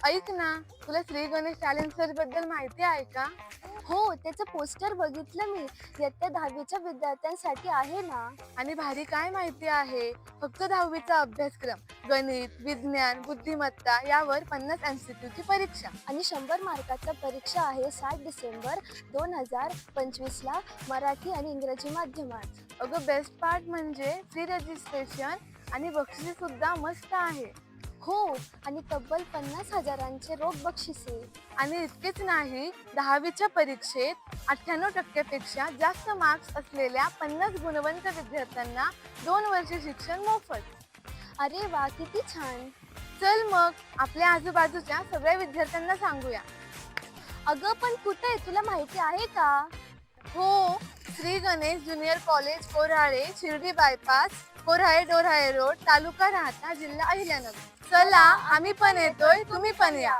ऐक ना, तुला श्री गणेश टॅलेंट सर्च बद्दल माहिती आहे का? हो, त्याचं पोस्टर बघितलं मी. इयत्ता 10वीच्या विद्यार्थ्यांसाठी आहे ना. आणि भारी काय माहिती आहे? फक्त 10वीचा अभ्यासक्रम, गणित, विज्ञान, बुद्धिमत्ता यावर 50 MCQ ची परीक्षा. आणि 100 मार्काचा परीक्षा आहे 7 डिसेंबर 2025ला मराठी आणि इंग्रजी माध्यमात. अगं बेस्ट पार्ट म्हणजे फ्री रजिस्ट्रेशन आणि बक्षीस सुद्धा मस्त आहे. हो, आणि तब्बल 50,000चे रोख बक्षिसे. आणि इतकेच नाही, 10वीच्या परीक्षेत 98% पेक्षा जास्त मार्क्स असलेल्या 50 गुणवंत विद्यार्थ्यांना 2 वर्ष शिक्षण मोफत. अरे वा, किती छान. चल मग आपल्या आजूबाजूच्या सगळ्या विद्यार्थ्यांना सांगूया. अगं पण कुठे तुला माहिती आहे का? हो, Shri Ganesh junior college Korhale, Shirdi bypass, Korhale Dorhale road, तालुका राहाता, जिल्हा अहिल्यानगर. चला, आम्ही पण येतोय, तुम्ही पण या.